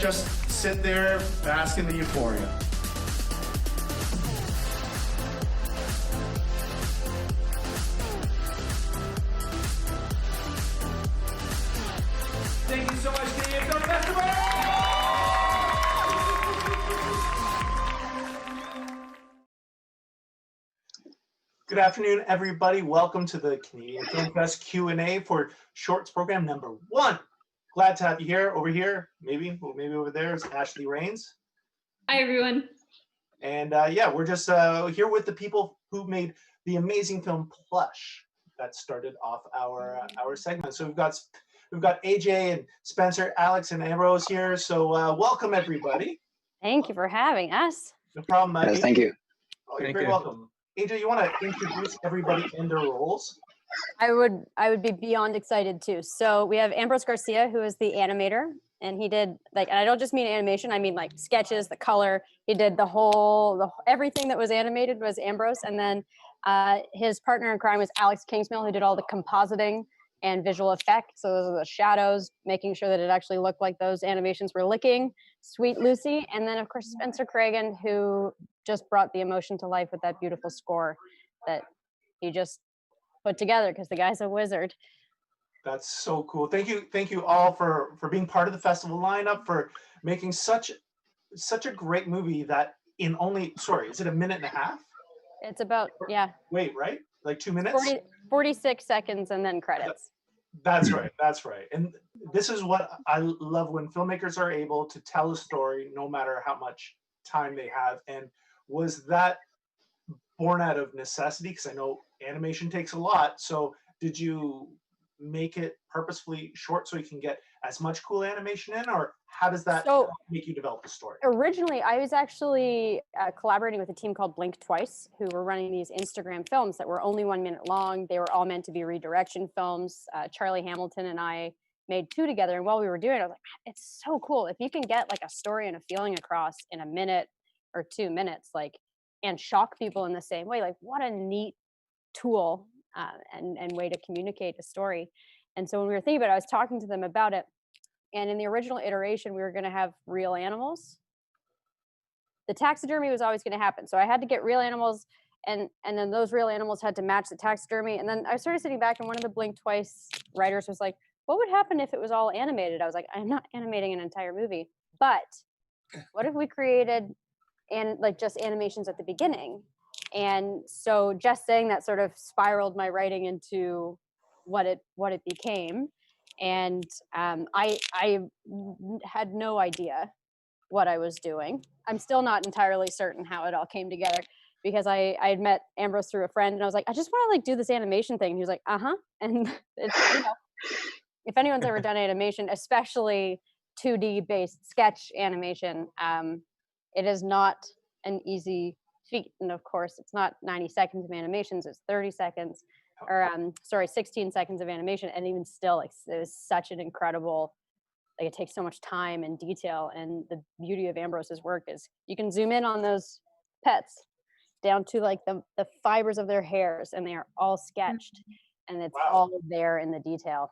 just sit there, bask in the euphoria. Thank you so much, Canadian Film Festival! Good afternoon, everybody. Welcome to the Canadian Film Fest Q&A for Shorts Program number 1. Glad to have you here. Over here, maybe over there is Ashley Rains. Hi, everyone. And yeah, we're just here with the people who made the amazing film Plush that started off our segment. So we've got AJ and Spencer, Alex, and Ambrose here. So welcome, everybody. Thank you for having us. No problem. Yes, thank you. Oh, you're very welcome. AJ, you want to introduce everybody in their roles? I would be beyond excited too. So we have Ambrose Garcia, who is the animator, and he did and I don't just mean animation, I mean like sketches, the color. He did everything that was animated was Ambrose, and then his partner in crime was Alex Kingsmill, who did all the compositing and visual effects. So those are the shadows, making sure that it actually looked like those animations were licking Sweet Lucy. And then of course Spencer Cragen, who just brought the emotion to life with that beautiful score that he just put together, because the guy's a wizard. That's so cool. Thank you all for being part of the festival lineup, for making such a great movie that in only, is it a minute and a half? It's about, yeah. Wait, right? Like 2 minutes? 46 seconds and then credits. That's right. And this is what I love, when filmmakers are able to tell a story no matter how much time they have. And was that born out of necessity? Because I know animation takes a lot. So did you make it purposefully short so you can get as much cool animation in, or how does that make you develop the story? Originally, I was actually collaborating with a team called Blink Twice, who were running these Instagram films that were only 1 minute long. They were all meant to be redirection films. Charlie Hamilton and I made 2 together, and while we were doing it, I was like, it's so cool. If you can get like a story and a feeling across in a minute or 2 minutes, and shock people in the same way, what a neat tool and way to communicate a story. And so when we were thinking about it, I was talking to them about it. And in the original iteration, we were going to have real animals. The taxidermy was always going to happen. So I had to get real animals, and then those real animals had to match the taxidermy. And then I started sitting back, and one of the Blink Twice writers was like, what would happen if it was all animated? I was like, I'm not animating an entire movie, but what if we created just animations at the beginning? And so just saying that sort of spiraled my writing into what it became. And I had no idea what I was doing. I'm still not entirely certain how it all came together, because I had met Ambrose through a friend, and I was like, I just want to do this animation thing. And he was like, and it's, if anyone's ever done animation, especially 2D based sketch animation, it is not an easy feet. And of course, it's not 90 seconds of animations, it's 30 seconds, or 16 seconds of animation. And even still, it was such an incredible, it takes so much time and detail. And the beauty of Ambrose's work is you can zoom in on those pets down to the fibers of their hairs, and they are all sketched, and it's all there in the detail.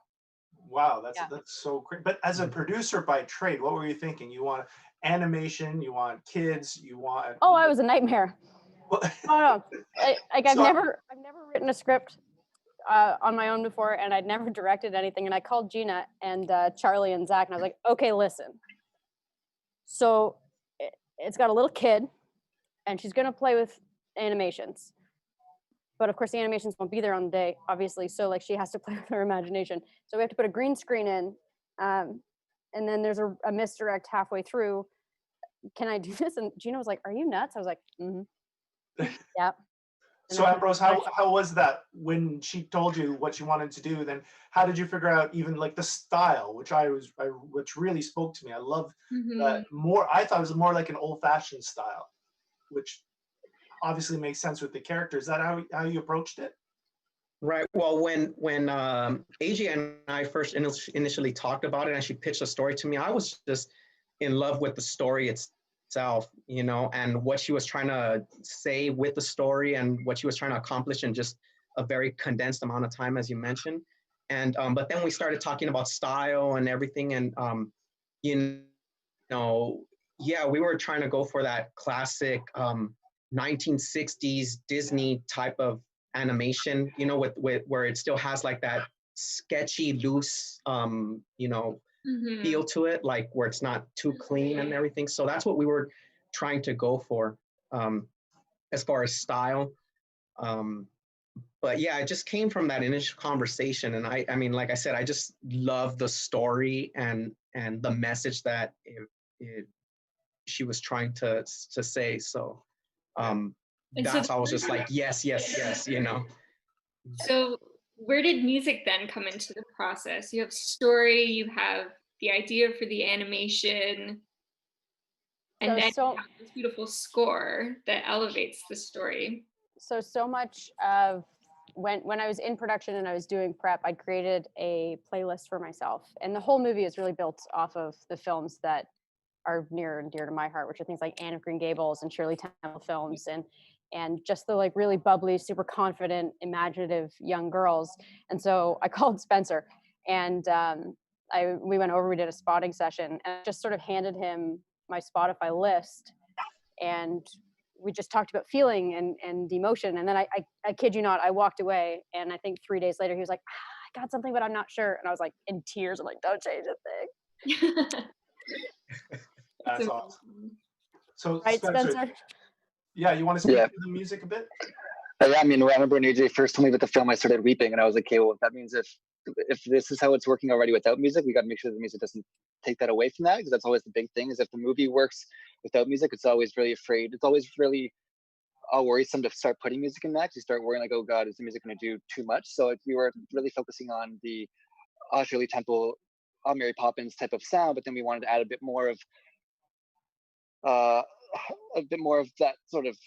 Wow, that's so great. But as a producer by trade, what were you thinking? You want animation, you want kids, you want... Oh, I was a nightmare. No. I've never written a script on my own before, and I'd never directed anything. And I called Gina and Charlie and Zach, and I was like, okay, listen. So it's got a little kid, and she's going to play with animations. But of course, the animations won't be there on the day, obviously. So she has to play with her imagination. So we have to put a green screen in. And then there's a misdirect halfway through. Can I do this? And Gina was like, are you nuts? I was like, yeah. So Ambrose, how was that when she told you what she wanted to do? Then how did you figure out even the style, which really spoke to me? I love that more. I thought it was more like an old-fashioned style, which obviously makes sense with the character. Is that how you approached it? Right. Well, when AJ and I first initially talked about it, and she pitched a story to me, I was just in love with the story itself, and what she was trying to say with the story, and what she was trying to accomplish in just a very condensed amount of time, as you mentioned. And but then we started talking about style and everything, and know, yeah, we were trying to go for that classic 1960s Disney type of animation, you know, with where it still has like that sketchy, loose, you know, feel to it, like where it's not too clean and everything. So that's what we were trying to go for as far as style. But yeah, it just came from that initial conversation. And I mean, like I said, I just love the story and the message that she was trying to say. So that's, I was just like, yes, yes, yes, you know. So where did music then come into the process? You have story, you have the idea for the animation, and then you have this beautiful score that elevates the story. So much of when I was in production and I was doing prep, I created a playlist for myself. And the whole movie is really built off of the films that are near and dear to my heart, which are things like Anne of Green Gables and Shirley Temple films, and just the like really bubbly, super confident, imaginative young girls. And so I called Spencer, and we went over, we did a spotting session, and I just sort of handed him my Spotify list, and we just talked about feeling and emotion. And then I kid you not, I walked away, and I think 3 days later he was like, I got something, but I'm not sure. And I was like in tears. I'm like, don't change a thing. That's awesome. So right, Spencer? Yeah, you want to speak to the music a bit? Yeah, I mean, I remember when AJ first told me about the film, I started weeping, and I was like, okay, well, that means if this is how it's working already without music, we got to make sure the music doesn't take that away from that, because that's always the big thing, is if the movie works without music, it's always really afraid. It's always really worrisome to start putting music in that. You start worrying like, oh God, is the music going to do too much? So we were really focusing on the Shirley Temple, Mary Poppins type of sound, but then we wanted to add a bit more of that sort of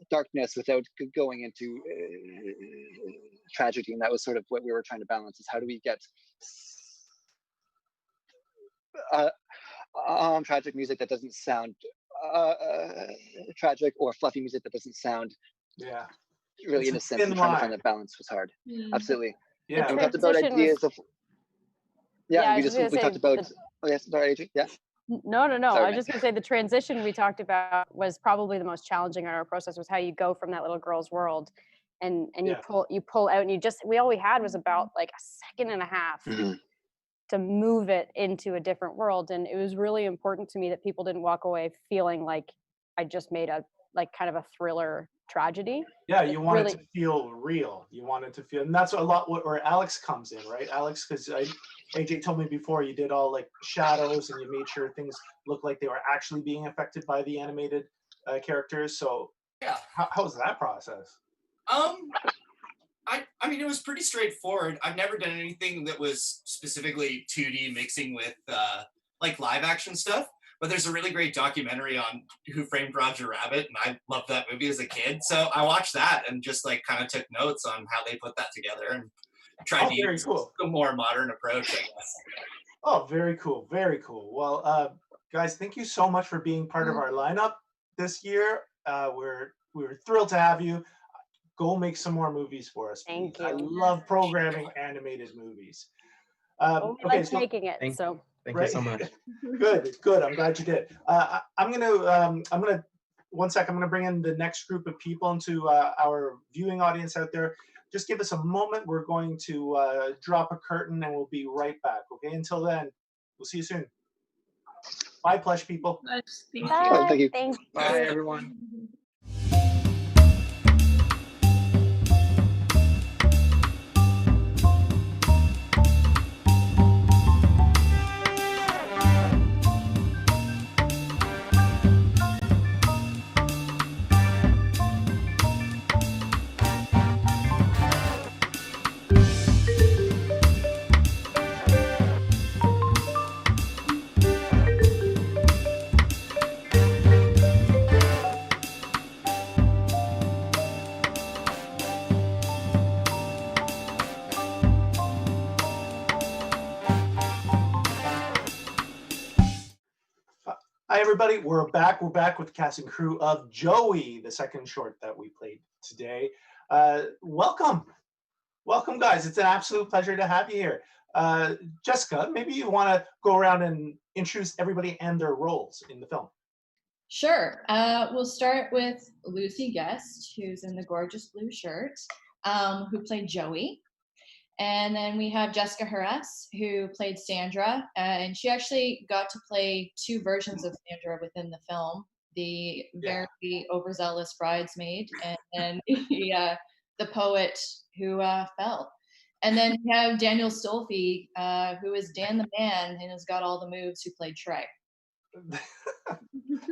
darkness without going into tragedy. And that was sort of what we were trying to balance, is how do we get tragic music that doesn't sound tragic, or fluffy music that doesn't sound really innocent. And trying to find that balance was hard. Absolutely. Yeah. And we talked about ideas of we talked about sorry, Adrian. Yeah. No. Sorry, I was just going to say the transition we talked about was probably the most challenging in our process, was how you go from that little girl's world and you pull out, and all we had was about like a second and a half to move it into a different world. And it was really important to me that people didn't walk away feeling like I just made a like kind of a thriller tragedy. Yeah, you want it to feel real. You want it to feel, and that's a lot where Alex comes in, right? Alex, because AJ told me before, you did all like shadows and you made sure things looked like they were actually being affected by the animated characters. So yeah, how was that process? I mean, it was pretty straightforward. I've never done anything that was specifically 2D mixing with like live action stuff. But there's a really great documentary on Who Framed Roger Rabbit, and I loved that movie as a kid. So I watched that and just like kind of took notes on how they put that together and tried to use a more modern approach, I guess. Oh, very cool, very cool. Well, guys, thank you so much for being part of our lineup this year. We're thrilled to have you. Go make some more movies for us. Thank you. I love programming animated movies. Making it. Thank you so much. Good. I'm glad you did. I'm gonna 1 second. I'm gonna bring in the next group of people into our viewing audience out there. Just give us a moment. We're going to drop a curtain, and we'll be right back. Okay. Until then, we'll see you soon. Bye, plush people. Thank you. Bye, everyone. Hi, everybody. We're back. We're back with the cast and crew of Joey, the second short that we played today. Welcome, guys. It's an absolute pleasure to have you here. Jessica, maybe you want to go around and introduce everybody and their roles in the film. Sure. We'll start with Lucy Guest, who's in the gorgeous blue shirt, who played Joey. And then we have Jessica Harris, who played Sandra. And she actually got to play 2 versions of Sandra within the film. The very overzealous bridesmaid and the poet who fell. And then we have Daniel Stolfi, who is Dan the Man and has got all the moves, who played Trey.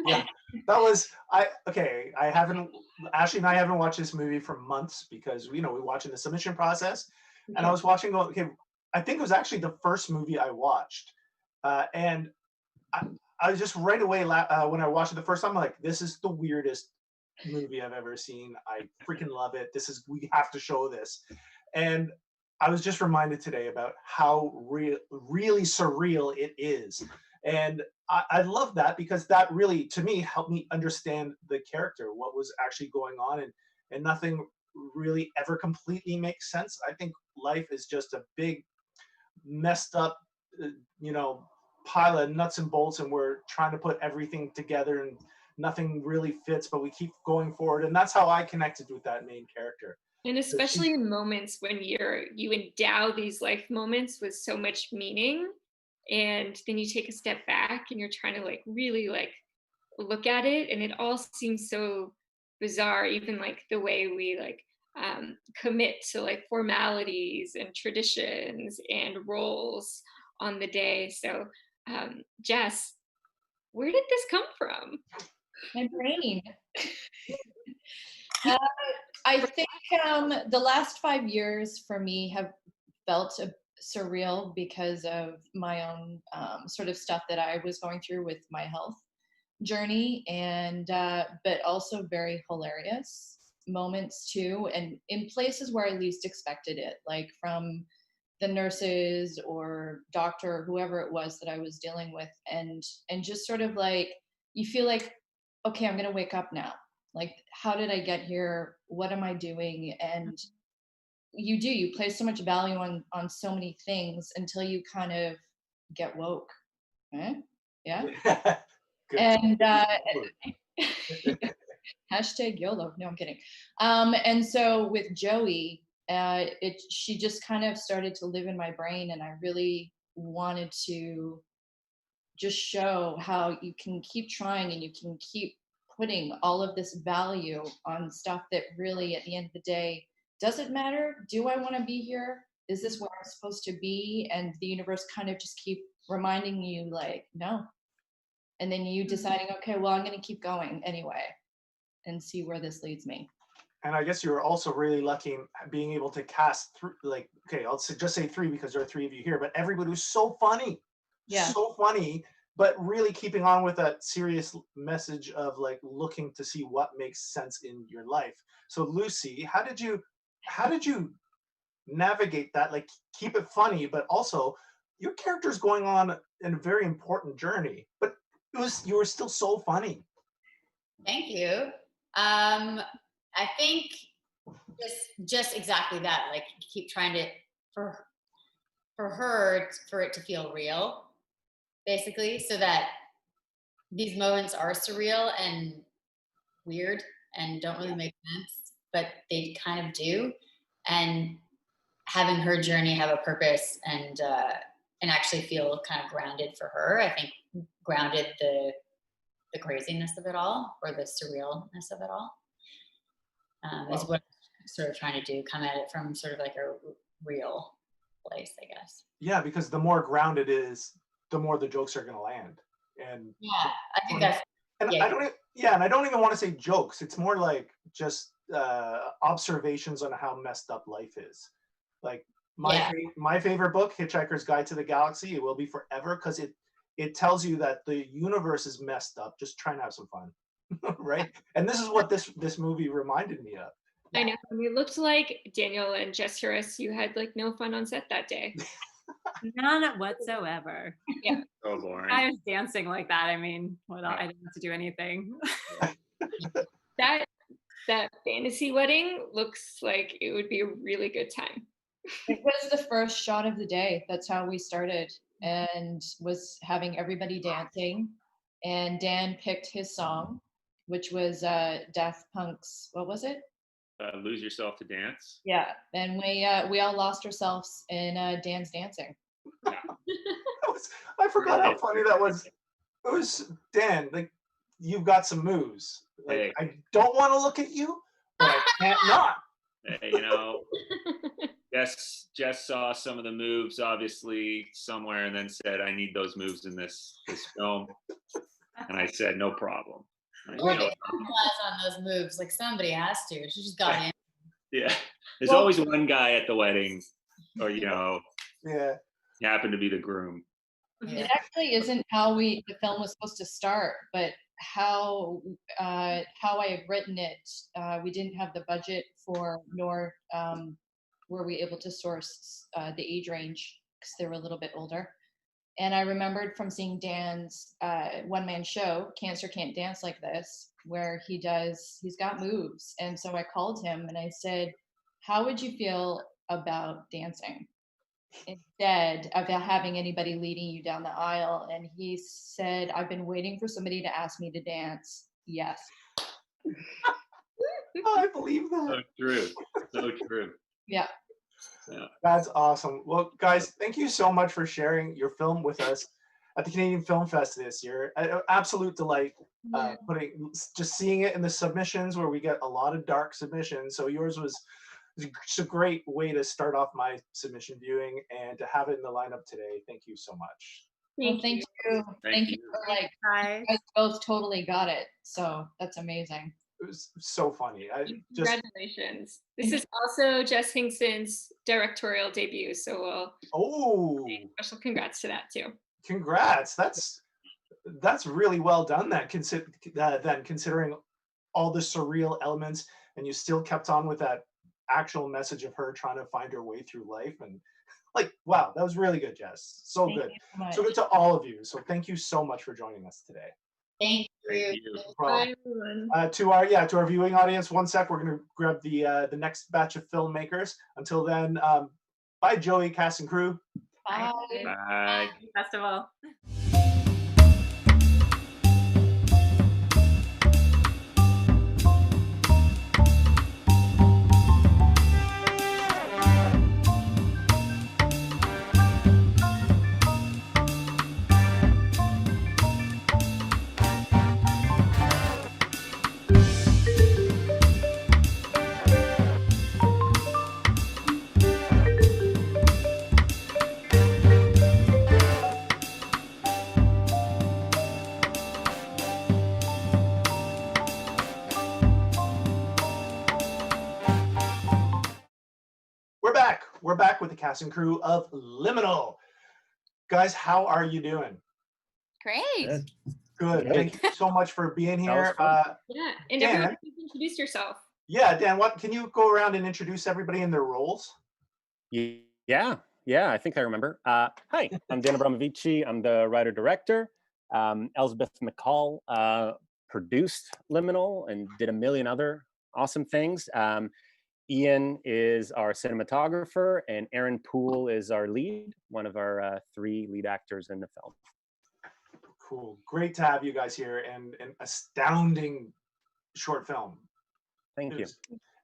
Yeah, that was Ashley and I haven't watched this movie for months because we watch in the submission process, and I was watching I think it was actually the first movie I watched, and I was just right away when I watched it the first time, I'm like, this is the weirdest movie I've ever seen. I freaking love it. We have to show this. And I was just reminded today about how really surreal it is. And I love that because that really, to me, helped me understand the character, what was actually going on, and nothing really ever completely makes sense. I think life is just a big, messed up, pile of nuts and bolts, and we're trying to put everything together and nothing really fits, but we keep going forward. And that's how I connected with that main character. And especially in moments when you endow these life moments with so much meaning, and then you take a step back and you're trying to really look at it, and it all seems so bizarre, even the way we commit to formalities and traditions and roles on the day. So Jess, where did this come from? My brain. I think the last 5 years for me have felt surreal because of my own sort of stuff that I was going through with my health journey, and but also very hilarious moments too, and in places where I least expected it, like from the nurses or doctor or whoever it was that I was dealing with, and just sort of you feel like, okay, I'm gonna wake up now. How did I get here? What am I doing? And you place so much value on so many things until you kind of get woke. Yeah. And hashtag YOLO. No, I'm kidding. And so with Joey, she just kind of started to live in my brain, and I really wanted to just show how you can keep trying and you can keep putting all of this value on stuff that really, at the end of the day, doesn't matter. Do I want to be here? Is this where I'm supposed to be? And the universe kind of just keep reminding you no. And then you deciding, okay, well, I'm going to keep going anyway and see where this leads me. And I guess you were also really lucky in being able to cast I'll just say 3 because there are 3 of you here, but everybody was so funny. Yeah. So funny, but really keeping on with that serious message of looking to see what makes sense in your life. So Lucy, how did you navigate that? Keep it funny, but also your character's going on in a very important journey, but you were still so funny. Thank you. I think just exactly that, keep trying to, for it to feel real, basically, so that these moments are surreal and weird and don't really make sense, but they kind of do. And having her journey have a purpose and actually feel kind of grounded for her, I think grounded the craziness of it all, or the surrealness of it all, is what I'm sort of trying to do, come at it from sort of a real place, I guess. Yeah, because the more grounded it is, the more the jokes are going to land. And yeah, I think that's. And yeah. I don't even want to say jokes. It's more just observations on how messed up life is. My favorite book, Hitchhiker's Guide to the Galaxy, it will be forever, because it tells you that the universe is messed up. Just try and have some fun, right? And this is what this movie reminded me of. I know. It looked like Daniel and Jess Harris, you had no fun on set that day. None whatsoever. Yeah. So boring. I was dancing like that. I mean, I didn't have to do anything. That fantasy wedding looks like it would be a really good time. It was the first shot of the day. That's how we started, and was having everybody dancing. And Dan picked his song, which was Daft Punk's, what was it? Lose Yourself to Dance. Yeah, and we all lost ourselves in Dan's dancing. I forgot how funny that was. It was Dan. Like, you've got some moves. Like, Hey. I don't want to look at you, but I can't not. Hey, Jess saw some of the moves obviously somewhere, and then said, "I need those moves in this film," and I said, "No problem." Class on those moves, like somebody has to. She just got in. Yeah, there's always one guy at the wedding, or Yeah. he happened to be the groom. It actually isn't how the film was supposed to start, but how I had written it. We didn't have the budget for, nor were we able to source the age range because they were a little bit older. And I remembered from seeing Dan's one-man show, Cancer Can't Dance Like This, where he's got moves. And so I called him and I said, how would you feel about dancing instead of having anybody leading you down the aisle? And he said, I've been waiting for somebody to ask me to dance. Yes. I believe that. So true. So true. Yeah. That's awesome. Well, guys, thank you so much for sharing your film with us at the Canadian Film Fest this year. An absolute delight just seeing it in the submissions, where we get a lot of dark submissions. So yours was just a great way to start off my submission viewing, and to have it in the lineup today. Thank you so much. Thank you. Thank you for you guys both totally got it. So that's amazing. It was so funny. Congratulations. This is also Jess Hingston's directorial debut, so we'll special congrats to that too. Congrats. That's really well done, then considering all the surreal elements, and you still kept on with that actual message of her trying to find her way through life. And like, wow, that was really good, Jess. So good. So good to all of you. So thank you so much for joining us today. Thank you. Bye, everyone. To our viewing audience, one sec, we're going to grab the next batch of filmmakers. Until then, bye, Joey, cast and crew. Bye. Bye. Festival. We're back with the cast and crew of Liminal. Guys, how are you doing? Great. Good. Thank you so much for being here. And Dan, everyone, introduce yourself. Yeah, Dan, can you go around and introduce everybody in their roles? Yeah, I think I remember. Hi, I'm Dan Abramovici. I'm the writer-director. Elspeth McCall produced Liminal and did a million other awesome things. Ian is our cinematographer, and Aaron Poole is our lead, one of our 3 lead actors in the film. Cool. Great to have you guys here, and an astounding short film. Thank you.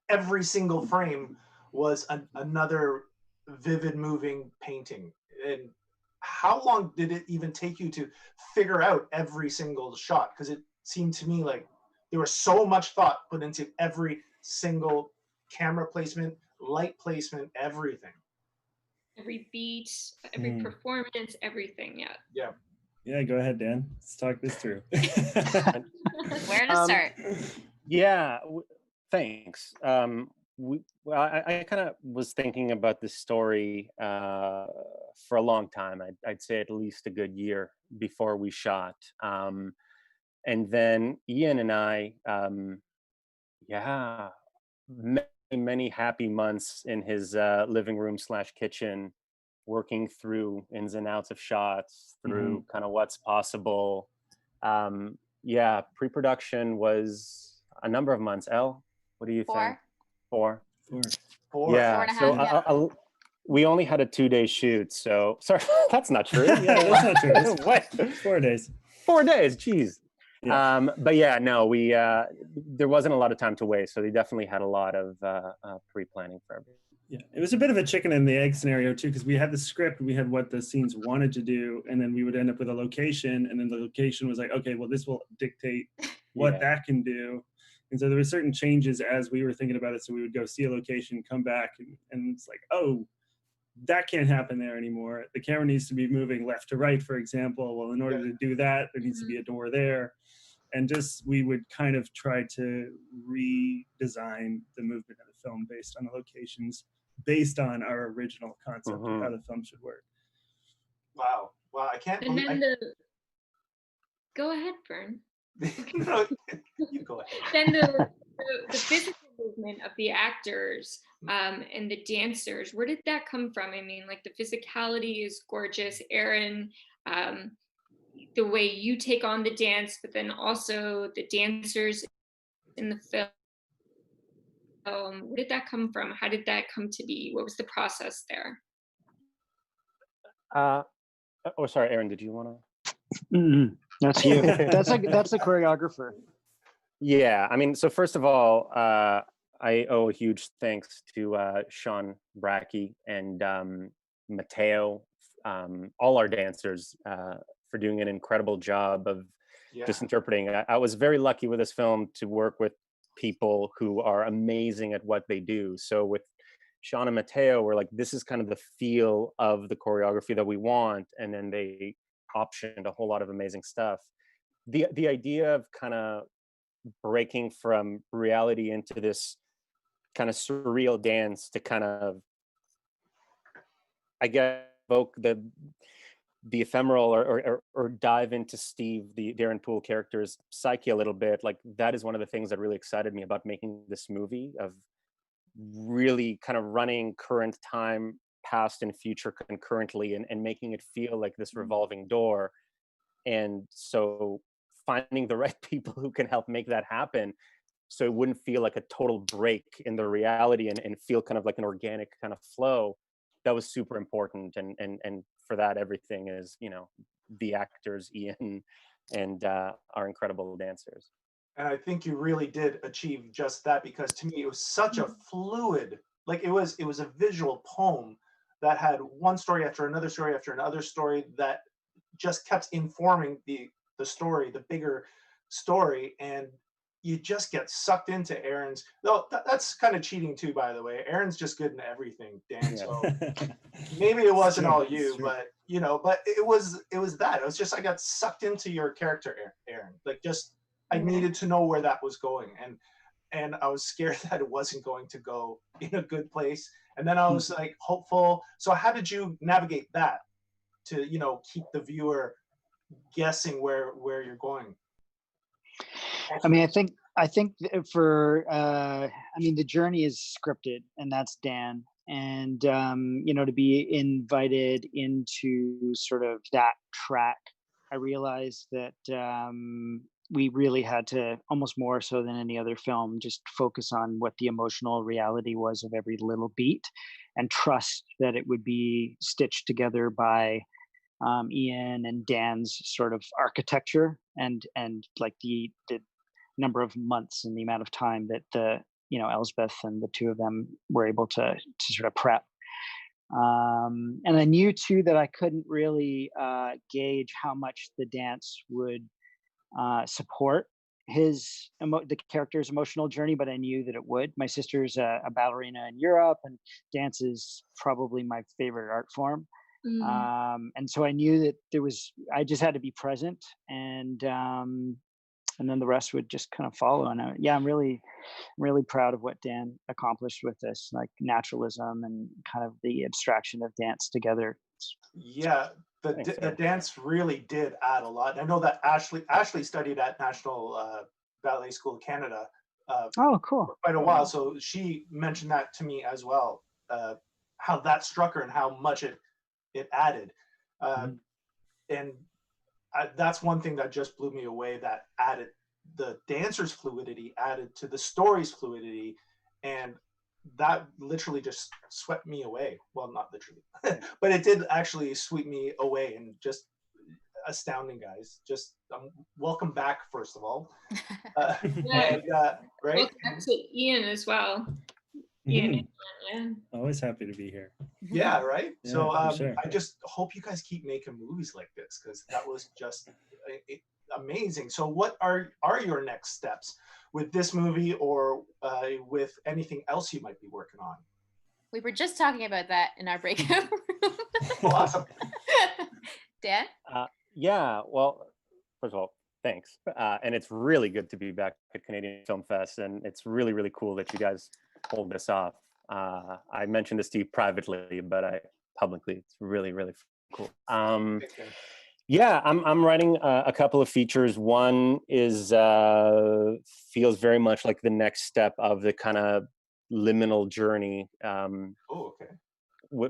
Every single frame was another vivid, moving painting. And how long did it even take you to figure out every single shot? Because it seemed to me like there was so much thought put into every single camera placement, light placement, everything. Every beat, every performance, everything. Yeah, go ahead, Dan. Let's talk this through. Where to start? Yeah, thanks. I kind of was thinking about this story for a long time. I'd say at least a good year before we shot. And then Ian and I, many happy months in his living room / kitchen, working through ins and outs of shots, through kind of what's possible. Pre-production was a number of months. Elle, what do you think? 4. 4. 4 and a half, we only had a 2-day shoot, so sorry, that's not true. Yeah, that's not true. It's What? 4 days. 4 days, geez. Yeah. But yeah, no, we there wasn't a lot of time to waste, so they definitely had a lot of pre-planning for everything. Yeah, it was a bit of a chicken and the egg scenario too, because we had the script, we had what the scenes wanted to do, and then we would end up with a location, and then the location was like, okay, well, this will dictate what that can do. And so there were certain changes as we were thinking about it. So we would go see a location, come back, and it's like, oh, that can't happen there anymore. The camera needs to be moving left to right, for example. Well, in order to do that, there needs to be a door there. And just, we would kind of try to redesign the movement of the film based on the locations, based on our original concept of how the film should work. Wow. Wow. I can't And believe then go ahead, Vern. No, you go ahead. Then the physical movement of the actors and the dancers, where did that come from? I mean, like, the physicality is gorgeous. Aaron, the way you take on the dance, but then also the dancers in the film. Where did that come from? How did that come to be? What was the process there? Oh, sorry, Aaron, did you want to? That's you. That's the choreographer. Yeah, I mean, so first of all, I owe a huge thanks to Sean Brackey and Mateo, all our dancers, for doing an incredible job of just interpreting. I was very lucky with this film to work with people who are amazing at what they do. So with Sean and Mateo, we're like, this is kind of the feel of the choreography that we want, and then they optioned a whole lot of amazing stuff. The idea of kind of breaking from reality into this kind of surreal dance to kind of, I guess, evoke the ephemeral or dive into Steve, the Darren Poole character's psyche a little bit. Like, that is one of the things that really excited me about making this movie, of really kind of running current time, past and future concurrently, and making it feel like this revolving door. And so finding the right people who can help make that happen, so it wouldn't feel like a total break in the reality, and feel kind of like an organic kind of flow, that was super important. And for that, everything is, you know, the actors, Ian, and our incredible dancers. And I think you really did achieve just that, because to me it was such a fluid, like, it was a visual poem that had one story after another story after another story that just kept informing the story, the bigger story, and you just get sucked into Aaron's. Though that's kind of cheating too, by the way. Aaron's just good in everything, Dan. So maybe it wasn't all you, but you know, but it was that. It was just, I got sucked into your character, Aaron. Like, just, I needed to know where that was going, and I was scared that it wasn't going to go in a good place. And then I was like hopeful. So how did you navigate that to, you know, keep the viewer guessing where you're going? I mean, I think for I mean, the journey is scripted, and that's Dan. And you know, to be invited into sort of that track, I realized that we really had to, almost more so than any other film, just focus on what the emotional reality was of every little beat, and trust that it would be stitched together by Ian and Dan's sort of architecture, and like the number of months and the amount of time that Elsbeth and the two of them were able to sort of prep. And I knew too that I couldn't really gauge how much the dance would support the character's emotional journey, but I knew that it would. My sister's a ballerina in Europe, and dance is probably my favorite art form. And so I knew that I just had to be present, and then the rest would just kind of follow. And I'm really proud of what Dan accomplished with this, like naturalism and kind of the abstraction of dance together. Yeah, the dance really did add a lot. I know that Ashley studied at National Ballet School Canada. Oh, cool. For quite a while, so she mentioned that to me as well. How that struck her and how much it added, and that's one thing that just blew me away. That added, the dancer's fluidity added to the story's fluidity, and that literally just swept me away. Well, not literally, but it did actually sweep me away, and just astounding, guys. Just welcome back, first of all. Yeah. And right. Welcome back to Ian as well. Ian, yeah. Always happy to be here. Yeah, right. Yeah, So for sure. I just hope you guys keep making movies like this, because that was just amazing. So what are your next steps with this movie, or with anything else you might be working on? We were just talking about that in our breakout room. Awesome. Dan? Yeah, well, first of all, thanks. And it's really good to be back at Canadian Film Fest, and it's really, really cool that you guys pulled this off. I mentioned this to you privately, but publicly, it's really, really cool. Yeah, I'm writing a couple of features. One is feels very much like the next step of the kind of liminal journey.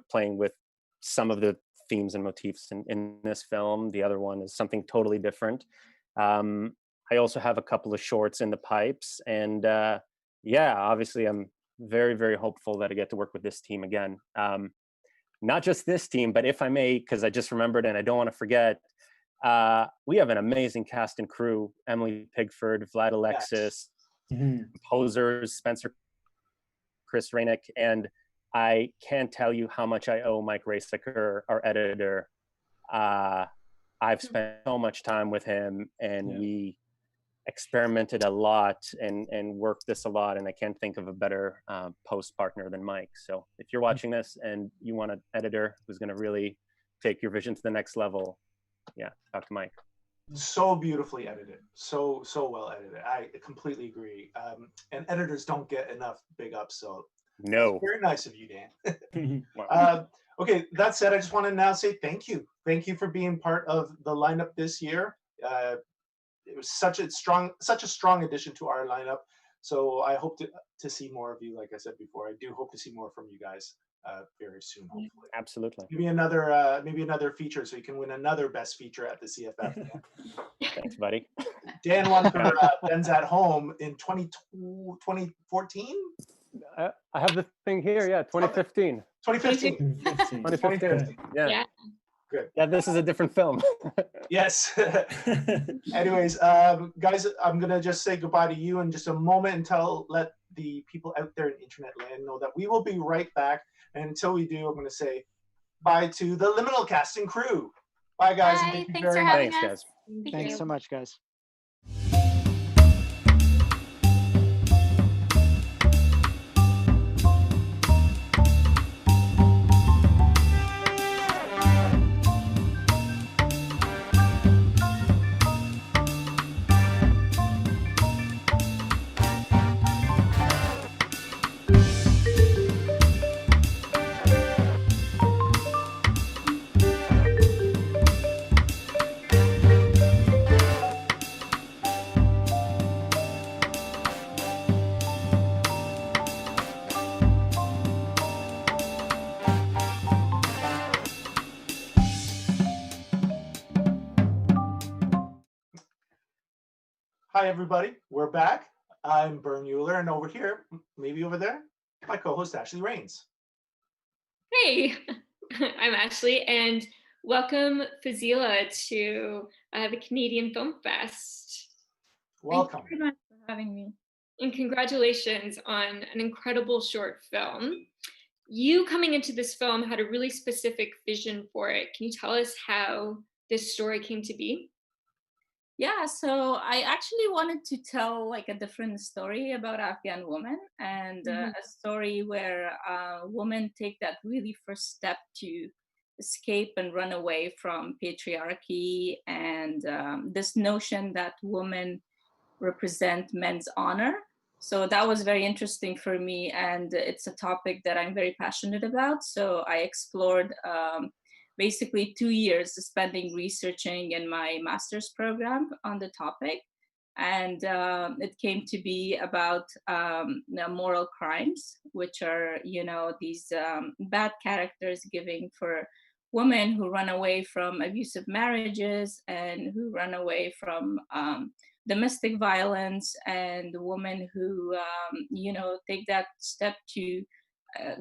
Playing with some of the themes and motifs in this film. The other one is something totally different. I also have a couple of shorts in the pipes, and yeah, obviously I'm very, very hopeful that I get to work with this team again. Not just this team, but if I may, because I just remembered and I don't want to forget, we have an amazing cast and crew: Emily Pigford, Vlad Alexis, composers, Spencer, Chris Rainick, and I can't tell you how much I owe Mike Rasiker, our editor. I've spent so much time with him, and we experimented a lot and worked this a lot, and I can't think of a better post partner than Mike. So if you're watching this and you want an editor who's going to really take your vision to the next level, yeah, talk to Mike. So beautifully edited, so well edited. I completely agree. And editors don't get enough big ups, so no, very nice of you, Dan. Okay, that said, I just want to now say thank you for being part of the lineup this year. It was such a strong addition to our lineup, so I hope to see more of you. Like I said before, I do hope to see more from you guys very soon, hopefully. Absolutely. Maybe another feature, so you can win another best feature at the CFF. Thanks, buddy. Dan won for Ben's at Home in 2014. I have the thing here. Yeah, 2015. 2015. Yeah. Good. Yeah, this is a different film. Yes. Anyways, guys, I'm gonna just say goodbye to you in just a moment let the people out there in internet land know that we will be right back. And until we do, I'm gonna say bye to the Liminal cast and crew. Bye, guys. Bye. And thank you Thanks very for having much. us. Thanks so much, guys. Hi, everybody. We're back. I'm Bern Euler, and over here, maybe over there, my co-host Ashley Rains. Hey, I'm Ashley, and welcome Fazila to the Canadian Film Fest. Welcome. Thank you very much for having me. And congratulations on an incredible short film. You coming into this film had a really specific vision for it. Can you tell us how this story came to be? Yeah, so I actually wanted to tell like a different story about Afghan women, and a story where women take that really first step to escape and run away from patriarchy and this notion that women represent men's honor. So that was very interesting for me, and it's a topic that I'm very passionate about. So I explored basically 2 years spending researching in my master's program on the topic. And it came to be about moral crimes, which are, these bad characters giving for women who run away from abusive marriages and who run away from domestic violence, and women who, take that step to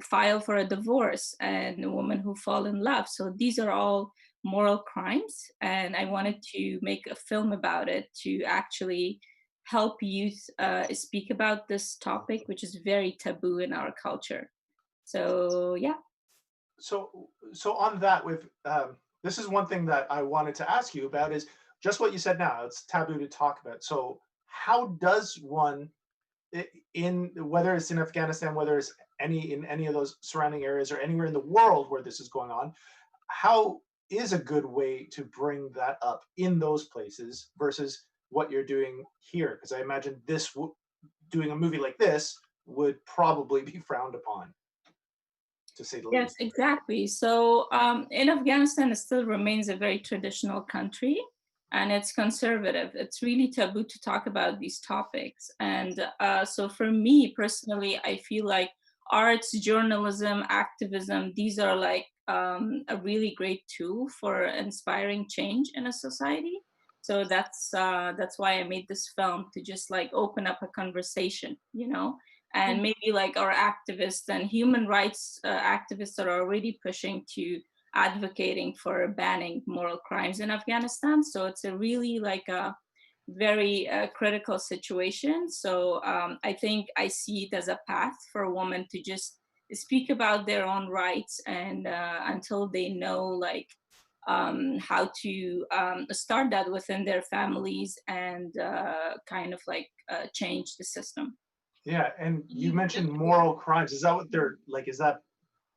file for a divorce, and women who fall in love. So these are all moral crimes, and I wanted to make a film about it to actually help youth speak about this topic, which is very taboo in our culture. So yeah. So on that, with this is one thing that I wanted to ask you about, is just what you said now. It's taboo to talk about. So how does one, in whether it's in Afghanistan, whether it's in any of those surrounding areas, or anywhere in the world where this is going on, how is a good way to bring that up in those places versus what you're doing here? Because I imagine doing a movie like this would probably be frowned upon, to say the least. Yes, exactly. So in Afghanistan, it still remains a very traditional country, and it's conservative. It's really taboo to talk about these topics. And so for me personally, I feel like arts, journalism, activism, these are like a really great tool for inspiring change in a society. So that's why I made this film, to just like open up a conversation, and maybe like our activists and human rights activists are already pushing to advocating for banning moral crimes in Afghanistan. So it's a really like a very critical situation. So I think I see it as a path for women to just speak about their own rights, and until they know like how to start that within their families, and kind of like change the system. Yeah, and you mentioned moral crimes. Is that what they're like? Is that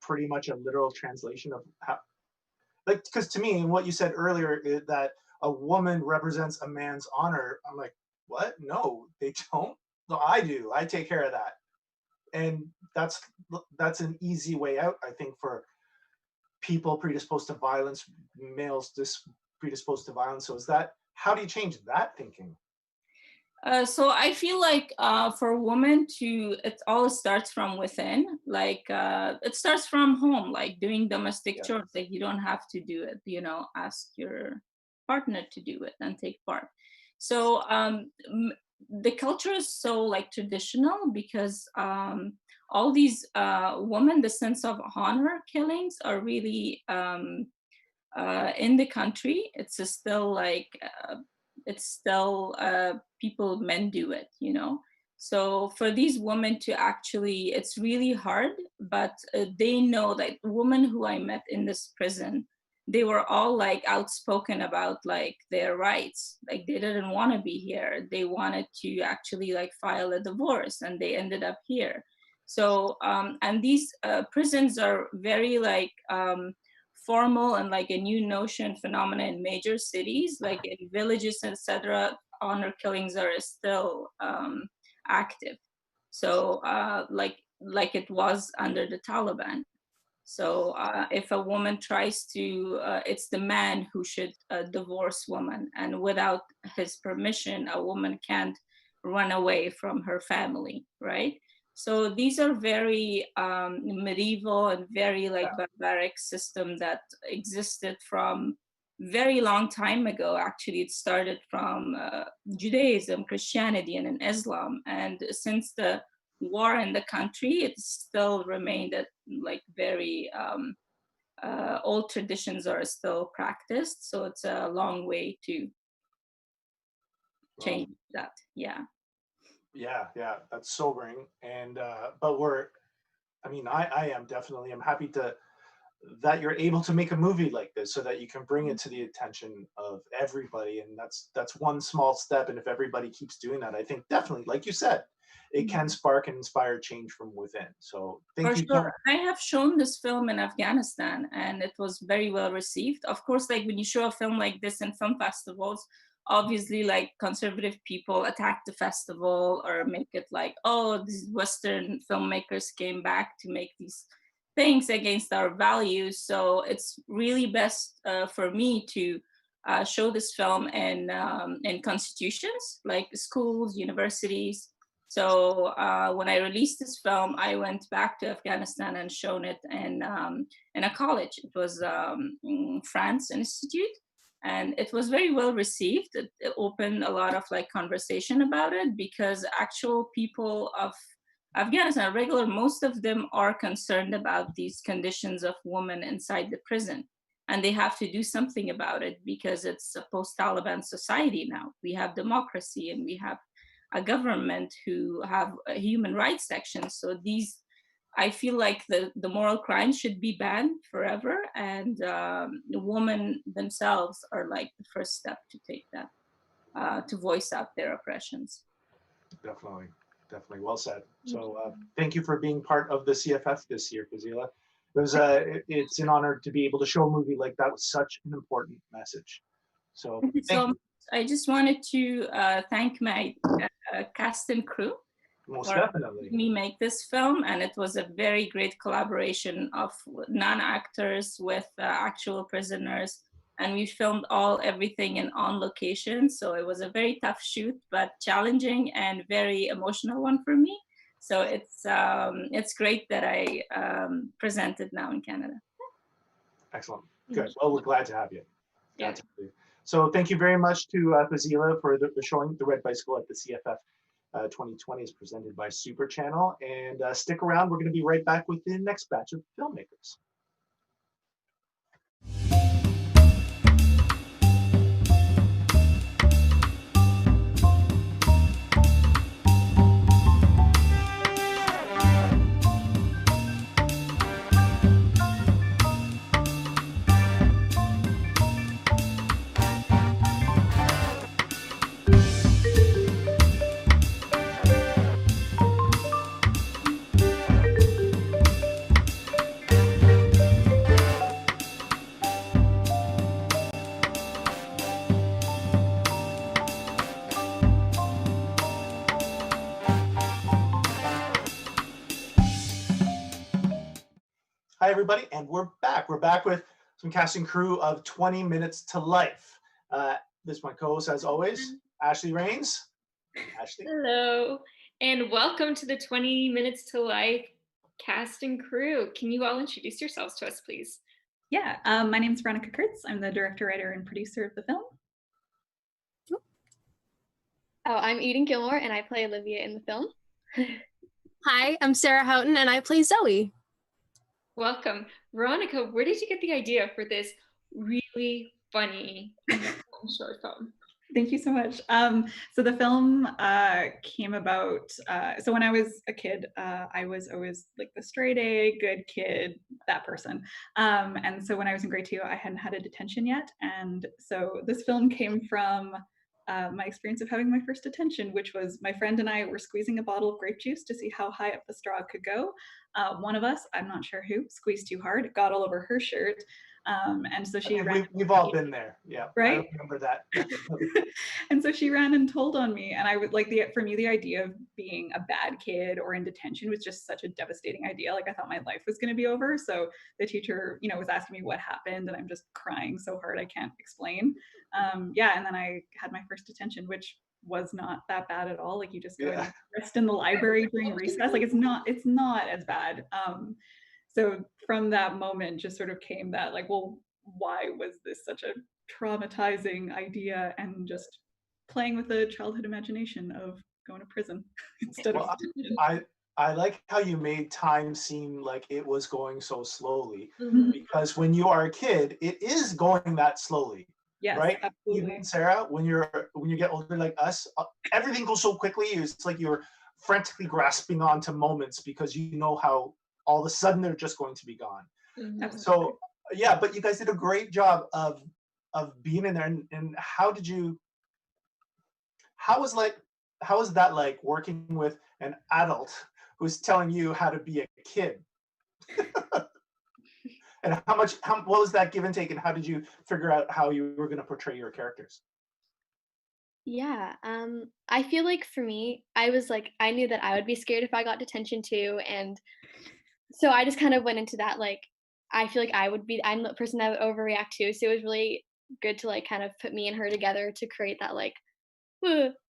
pretty much a literal translation of how? Like, because to me, what you said earlier is that a woman represents a man's honor. I'm like, what? No, they don't. No, I do. I take care of that, and that's an easy way out, I think, for people predisposed to violence, males predisposed to violence. So how do you change that thinking? So I feel like for women it all starts from within. Like it starts from home, like doing domestic chores. Like you don't have to do it, ask your partner to do it and take part. So the culture is so like traditional, because all these women, the sense of honor killings are really in the country. It's still like people, men do it, so for these women to actually, it's really hard, but they know that women who I met in this prison, they were all like outspoken about like their rights. Like they didn't want to be here, they wanted to actually like file a divorce, and they ended up here. So and these prisons are very like formal and like a new notion phenomena in major cities. Like in villages, etc., honor killings are still active. So like it was under the Taliban. So if a woman tries to, it's the man who should divorce woman, and without his permission, a woman can't run away from her family, right? So these are very medieval and very like barbaric system that existed from very long time ago. Actually, it started from Judaism, Christianity, and in Islam. And since the war in the country, it still remained at like very old traditions are still practiced. So it's a long way to change that. Yeah. Yeah, that's sobering. And but I am definitely, I'm happy that you're able to make a movie like this, so that you can bring it to the attention of everybody. And that's one small step. And if everybody keeps doing that, I think definitely, like you said, it can spark and inspire change from within. So thank you. Sure. I have shown this film in Afghanistan, and it was very well received. Of course, like when you show a film like this in film festivals, obviously like conservative people attack the festival, or make it like, oh, these Western filmmakers came back to make these things against our values. So it's really best for me to show this film in constitutions, like schools, universities. So when I released this film, I went back to Afghanistan and shown it in a college. It was France Institute. And it was very well received. It opened a lot of like conversation about it, because actual people of Afghanistan, regular, most of them are concerned about these conditions of women inside the prison. And they have to do something about it, because it's a post-Taliban society now. We have democracy and we have a government who have a human rights section. So these, I feel like the moral crimes should be banned forever, and the women themselves are like the first step to take that, to voice out their oppressions. Definitely, definitely, well said. So thank you for being part of the CFF this year, Fazila. It was it's an honor to be able to show a movie like that with such an important message. So thank you so much. I just wanted to thank my cast and crew. Most for definitely. Me make this film, and it was a very great collaboration of non-actors with actual prisoners, and we filmed everything on location. So it was a very tough shoot, but challenging and very emotional one for me. So it's great that I presented now in Canada. Excellent. Good. Well, we're glad to have you. Yeah. So thank you very much to Fazila for the showing The Red Bicycle at the CFF 2020 is presented by Super Channel. And stick around. We're going to be right back with the next batch of filmmakers. Hi, everybody, and we're back. We're back with some cast and crew of 20 Minutes to Life. This is my co-host, as always, Ashley Rains. Ashley. Hello, and welcome to the 20 Minutes to Life cast and crew. Can you all introduce yourselves to us, please? Yeah, my name is Veronica Kurtz. I'm the director, writer, and producer of the film. Oh, I'm Eden Gilmore, and I play Olivia in the film. Hi, I'm Sarah Houghton, and I play Zoe. Welcome. Veronica, where did you get the idea for this really funny short film? Thank you so much. So the film came about, so when I was a kid, I was always like the straight A, good kid, that person. And so when I was in grade 2, I hadn't had a detention yet. And so this film came from my experience of having my first detention, which was my friend and I were squeezing a bottle of grape juice to see how high up the straw could go. One of us, I'm not sure who, squeezed too hard, it got all over her shirt. And so she ran. We've all been there. Yeah. Right. I remember that. And so she ran and told on me. And I would like for me, the idea of being a bad kid or in detention was just such a devastating idea. Like I thought my life was going to be over. So the teacher, was asking me what happened, and I'm just crying so hard I can't explain. Yeah. And then I had my first detention, which was not that bad at all. Like you just go and rest in the library during recess. Like it's not as bad. So from that moment just sort of came that like, well, why was this such a traumatizing idea, and just playing with the childhood imagination of going to prison instead of I like how you made time seem like it was going so slowly, Mhm. because when you are a kid, it is going that slowly. Yes, right? absolutely. Even Sarah, when you get older like us, everything goes so quickly. It's like you're frantically grasping onto moments because you know how all of a sudden they're just going to be gone. Mm-hmm. So yeah, but you guys did a great job of being in there. And how was that like working with an adult who's telling you how to be a kid? And what was that give and take, and how did you figure out how you were going to portray your characters? Yeah, I feel like for me, I knew that I would be scared if I got detention too, and so I just kind of went into that like, I feel like I'm the person that would overreact too, so it was really good to like kind of put me and her together to create that like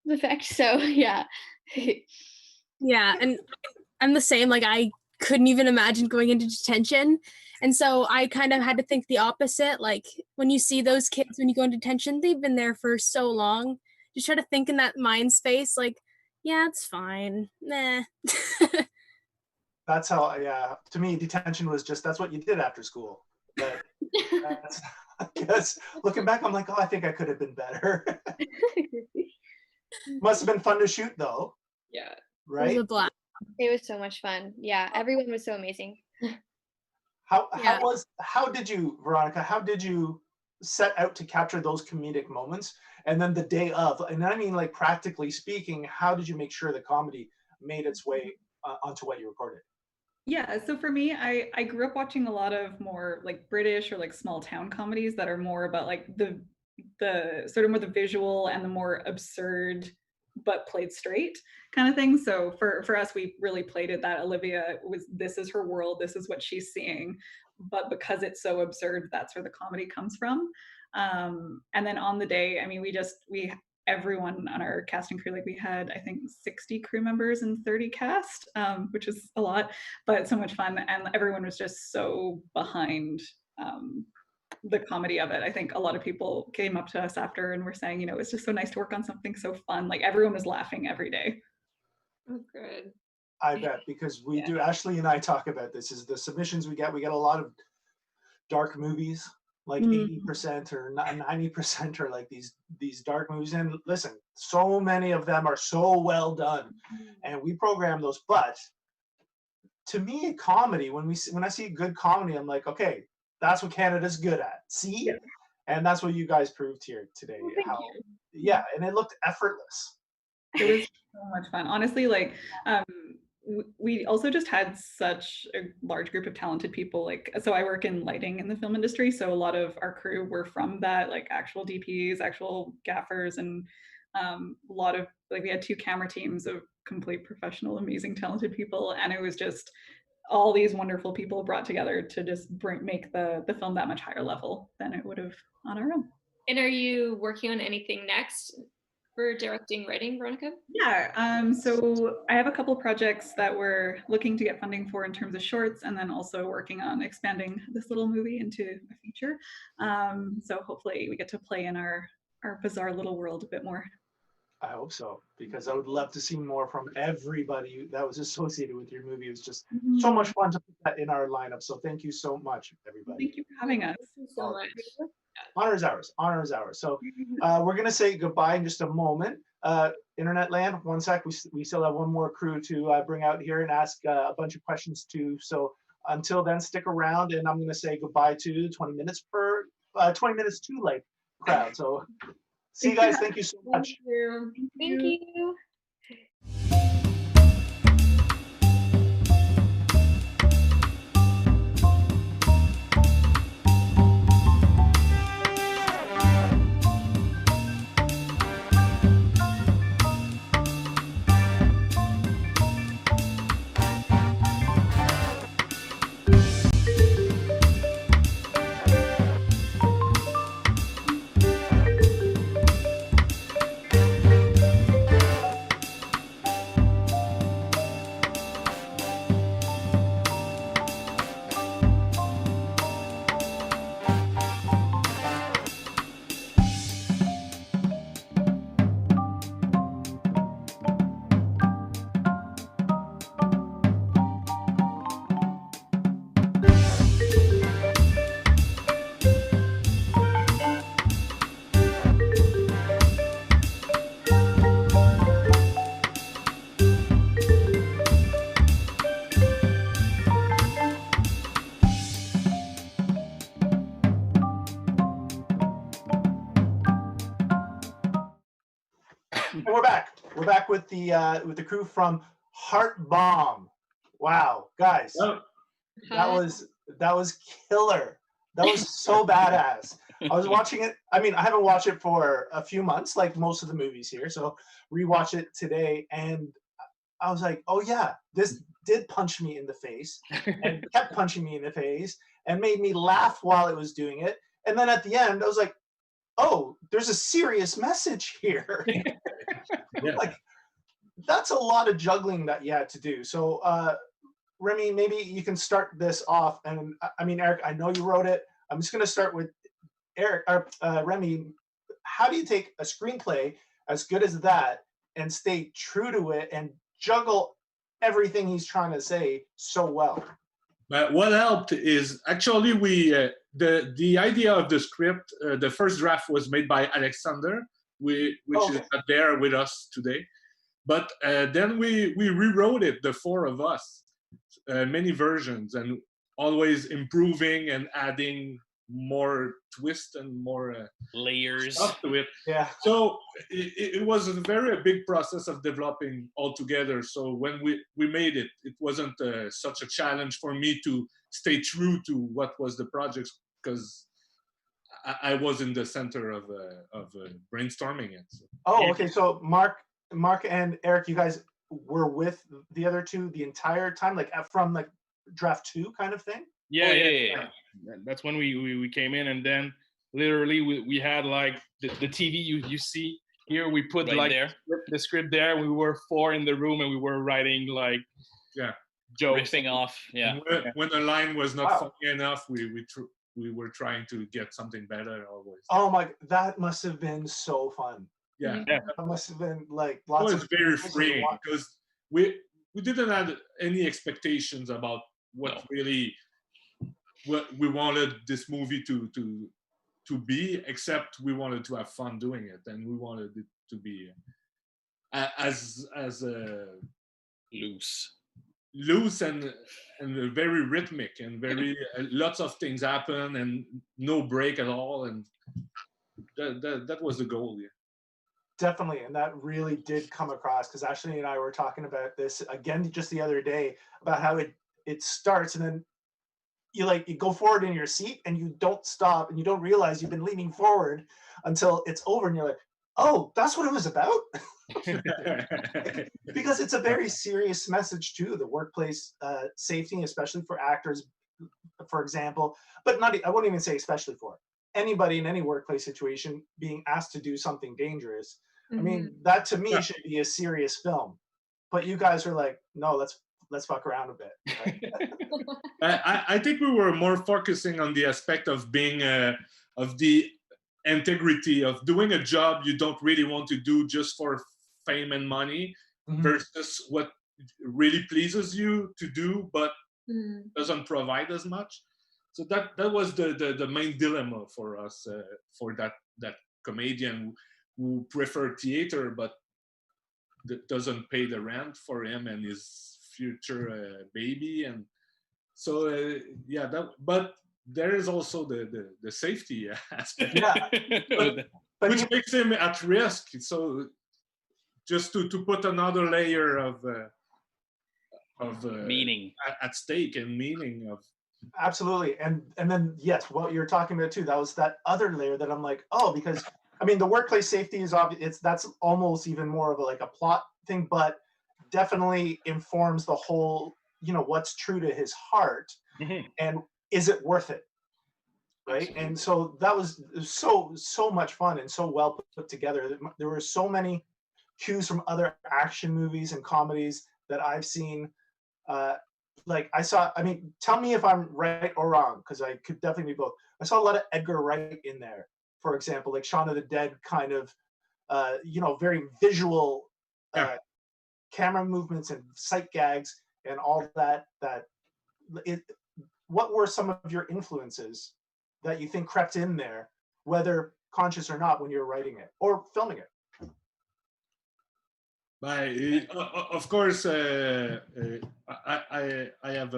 effect. So yeah. Yeah, and I'm the same. Like I couldn't even imagine going into detention. And so I kind of had to think the opposite. Like when you see those kids, when you go into detention, they've been there for so long. Just try to think in that mind space, like, yeah, it's fine. Nah. That's how, yeah, to me, detention was just, that's what you did after school. But that's, I guess looking back, I'm like, oh, I think I could have been better. Must have been fun to shoot though. Yeah. Right? It was a blast. It was so much fun. Yeah, everyone was so amazing. How did you, Veronica, how did you set out to capture those comedic moments? And then the day of, and I mean like practically speaking, how did you make sure the comedy made its way onto what you recorded? Yeah, so for me, I grew up watching a lot of more like British or like small town comedies that are more about like the sort of more the visual and the more absurd but played straight kind of thing. So for us, we really played it that Olivia was, this is her world, this is what she's seeing, but because it's so absurd, that's where the comedy comes from. And then on the day, I mean, we everyone on our cast and crew, like we had, I think 60 crew members and 30 cast, which is a lot, but so much fun. And everyone was just so behind the comedy of it. I think a lot of people came up to us after and were saying, you know, it's just so nice to work on something so fun. Like everyone was laughing every day. Oh, good. I bet, because we do, Ashley and I talk about this, is the submissions we get a lot of dark movies, like 80% or 90% are like these dark movies. And listen, so many of them are so well done, and we program those. But to me, comedy, when I see good comedy, I'm like, okay, that's what Canada's good at. See, and that's what you guys proved here today. Yeah, and it looked effortless. It was so much fun, honestly. Like, we also just had such a large group of talented people. Like, so I work in lighting in the film industry, so a lot of our crew were from that, like actual DPs, actual gaffers, and a lot of, like, we had 2 camera teams of complete professional, amazing, talented people, and it was just all these wonderful people brought together to just make the film that much higher level than it would have on our own. And are you working on anything next for directing, writing, Veronica? Yeah, so I have a couple projects that we're looking to get funding for in terms of shorts, and then also working on expanding this little movie into a feature. So hopefully we get to play in our bizarre little world a bit more. I hope so, because I would love to see more from everybody that was associated with your movie. It was just so much fun to put that in our lineup. So thank you so much, everybody. Thank you for having us. Thank you so much. Honor is ours. Honor is ours. So we're going to say goodbye in just a moment. Internet land, one sec. We still have one more crew to bring out here and ask a bunch of questions to. So until then, stick around, and I'm going to say goodbye to 20 minutes too late crowd. So see you guys. Thank you so much. Thank you. And we're back. We're back with the crew from Heart Bomb. Wow, guys, that was killer. That was so badass. I was watching it. I mean, I haven't watched it for a few months, like most of the movies here. So rewatch it today, and I was like, oh yeah, this did punch me in the face, and kept punching me in the face, and made me laugh while it was doing it. And then at the end, I was like, oh, there's a serious message here. Like, that's a lot of juggling that you had to do. So Remy, maybe you can start this off. And I mean, Eric, I know you wrote it. I'm just going to start with Eric, Remy. How do you take a screenplay as good as that and stay true to it and juggle everything he's trying to say so well? But what helped is actually the idea of the script. The first draft was made by Alexander, which is not there with us today. But then we rewrote it, the four of us, many versions, and always improving and adding more twist and more layers stuff to it. Yeah. So it was a very big process of developing all together. So when we made it, it wasn't such a challenge for me to stay true to what was the project, because I was in the center of brainstorming it. So. Oh, okay. So Mark and Eric, you guys were with the other two the entire time, like from like draft 2 kind of thing? Yeah. That's when we came in, and then literally we had like the TV you see here. We put right like there. The script there. We were 4 in the room, and we were writing like jokes, riffing off. Yeah. When the line was not funny enough, we were trying to get something better always. Oh my! That must have been so fun. Yeah. That must have been like lots of. It was very freeing because we didn't have any expectations about what we wanted this movie to be, except we wanted to have fun doing it, and we wanted it to be as loose and very rhythmic and very lots of things happen and no break at all, and that was the goal. Yeah. Definitely, and that really did come across, because Ashley and I were talking about this again just the other day about how it starts and then you go forward in your seat and you don't stop and you don't realize you've been leaning forward until it's over and you're like, oh, that's what it was about. Because it's a very serious message too, the workplace safety, especially for actors, for example, but I won't even say especially for anybody in any workplace situation being asked to do something dangerous. I mean, that to me should be a serious film, but you guys are like, no, let's fuck around a bit. Right? I think we were more focusing on the aspect of being of the integrity of doing a job you don't really want to do just for fame and money versus what really pleases you to do but doesn't provide as much. So that was the main dilemma for us, for that comedian who prefer theater but that doesn't pay the rent for him and his future baby. And so but there is also the safety aspect, which makes him at risk. So just to put another layer of meaning at stake and meaning of. Absolutely. And then yes, what you're talking about too, that was that other layer that I'm like, oh, because I mean the workplace safety is obvious, that's almost even more of a plot thing, but definitely informs the whole, what's true to his heart and is it worth it, right? Absolutely. And so that was so much fun and so well put together. There were so many cues from other action movies and comedies that I've seen. Tell me if I'm right or wrong, because I could definitely be both. I saw a lot of Edgar Wright in there, for example, like Shaun of the Dead kind of, very visual camera movements and sight gags and all that. What were some of your influences that you think crept in there, whether conscious or not, when you were writing it or filming it? Of course, I have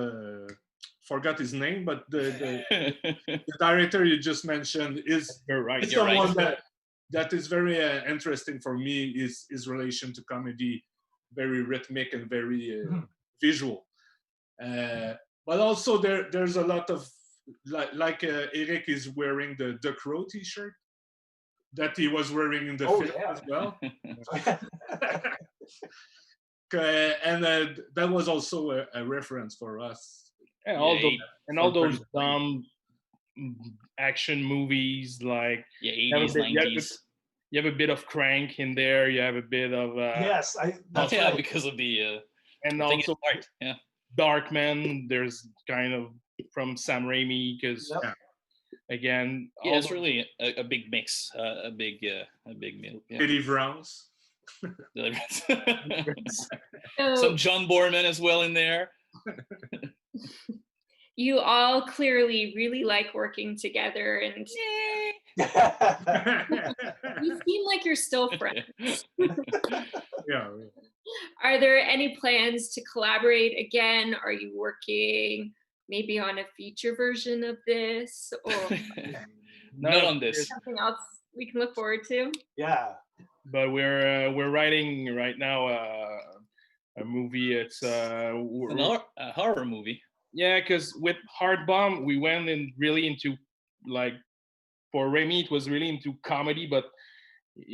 forgot his name, but the director you just mentioned is someone that is very interesting for me. His relation to comedy, very rhythmic and very visual. But also there's a lot of like Eric is wearing the Crow T-shirt that he was wearing in the film as well. And that was also a reference for us. Yeah, all those dumb action movies like 80s, 90s. You have a bit of Crank in there. You have a bit of yes, because of the and also art. Yeah. Darkman. There's kind of from Sam Raimi because again, yeah, it's really a big mix, a big meal. Yeah. Deliverance. Some John Borman as well in there. You all clearly really like working together, and you seem like you're still friends. Yeah. Are there any plans to collaborate again? Are you working maybe on a feature version of this, or not on this? Something else we can look forward to? Yeah. But we're writing right now a movie. It's a horror movie. Yeah, because with Hard Bomb, we went in really into, like, for Remy, it was really into comedy, but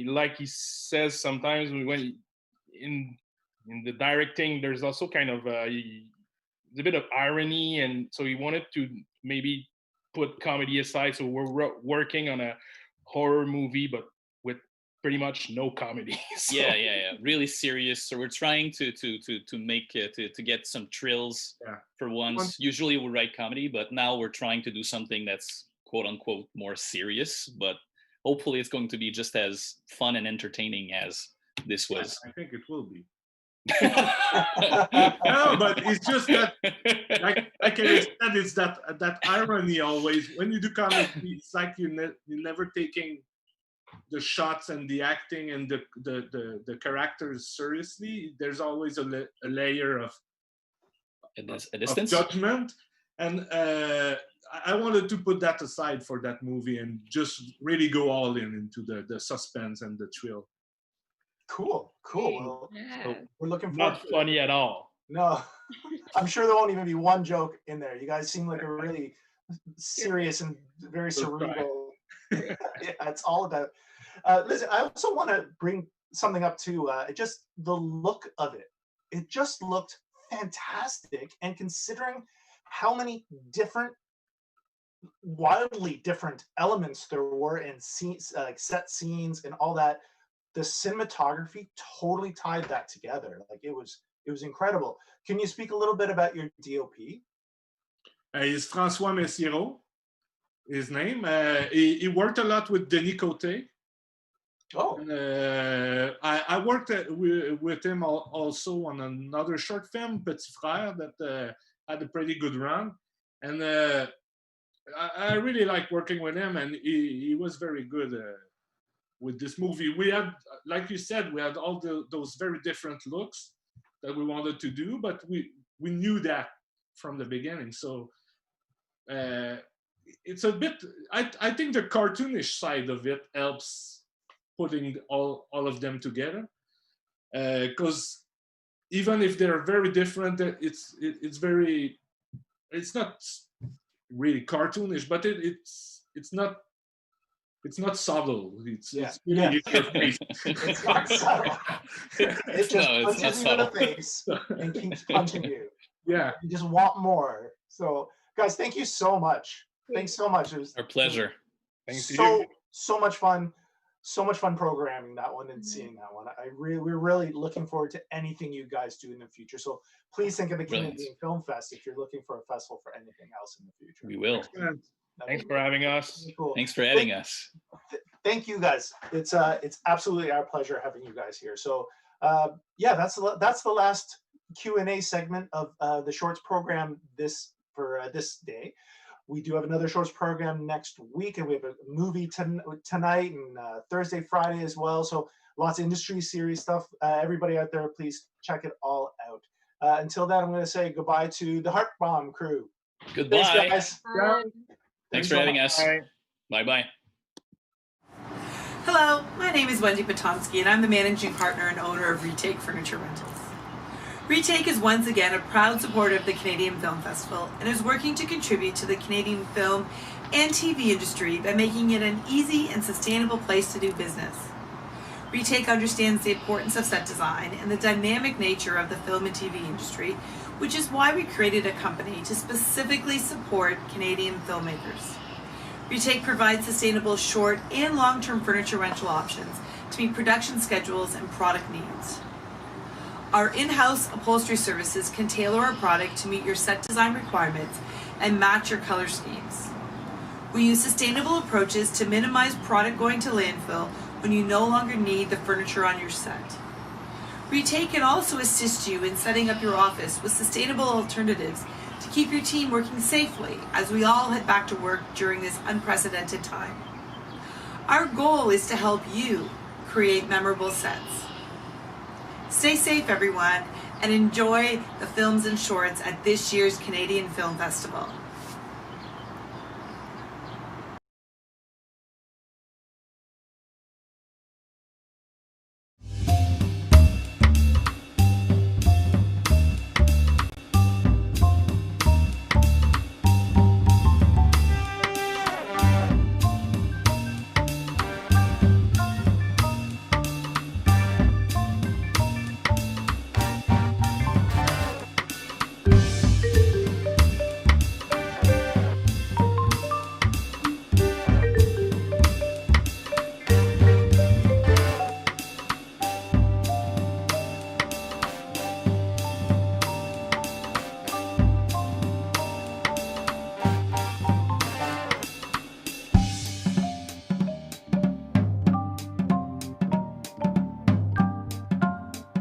like he says, sometimes we went in the directing, there's also kind of a bit of irony, and so he wanted to maybe put comedy aside. So we're working on a horror movie, but with pretty much no comedy. So. Yeah. Really serious. So we're trying to make to get some thrills for once. Usually we write comedy, but now we're trying to do something that's quote unquote more serious. But hopefully it's going to be just as fun and entertaining as this was. I think it will be. No, but it's just that, like I said, it's that irony always when you do comedy. It's like you're never taking the shots and the acting and the characters seriously. There's always a layer of distance, judgment, and I wanted to put that aside for that movie and just really go all into the suspense and the thrill. Cool. Well, so we're looking forward. Not funny at all. No, I'm sure there won't even be one joke in there. You guys seem like a really serious and very cerebral. Yeah, it's all about. Listen, I also want to bring something up too. Just the look of it. It just looked fantastic, and considering how many wildly different elements there were in scenes, like set scenes and all that, the cinematography totally tied that together. Like it was incredible. Can you speak a little bit about your DOP? He's François Messiero, his name. He worked a lot with Denis Côté. Oh. I worked with him also on another short film, Petit Frère, that had a pretty good run. And I really like working with him, and he was very good with this movie. We had, like you said, we had all those very different looks that we wanted to do, but we knew that from the beginning. So it's a bit, I think the cartoonish side of it helps putting all of them together, because even if they're very different, it's not really cartoonish, but it's not subtle. It's really in your face. It's not subtle. It just punches you in the face and keeps punching you. Yeah. You just want more. So, guys, thank you so much. Thanks so much. It was our pleasure. Thanks so, to you. So much fun. So much fun programming that one and seeing that one. We're really looking forward to anything you guys do in the future. So please think of the Canadian Film Fest if you're looking for a festival for anything else in the future. We will. Thanks for having us. Cool. Thanks for having us. Thank you guys. It's absolutely our pleasure having you guys here. So yeah, that's the last Q&A segment of the Shorts program this day. We do have another Shorts program next week, and we have a movie tonight and Thursday, Friday as well. So lots of industry series stuff. Everybody out there, please check it all out. Until then, I'm going to say goodbye to the Heart Bomb crew. Goodbye. Thanks, guys. Thanks for having us. Bye-bye. Hello, my name is Wendy Potonsky, and I'm the managing partner and owner of Retake Furniture Rentals. Retake is once again a proud supporter of the Canadian Film Festival and is working to contribute to the Canadian film and TV industry by making it an easy and sustainable place to do business. Retake understands the importance of set design and the dynamic nature of the film and TV industry, which is why we created a company to specifically support Canadian filmmakers. Retake provides sustainable short and long-term furniture rental options to meet production schedules and product needs. Our in-house upholstery services can tailor our product to meet your set design requirements and match your color schemes. We use sustainable approaches to minimize product going to landfill when you no longer need the furniture on your set. Retake can also assist you in setting up your office with sustainable alternatives to keep your team working safely as we all head back to work during this unprecedented time. Our goal is to help you create memorable sets. Stay safe, everyone, and enjoy the films and shorts at this year's Canadian Film Festival.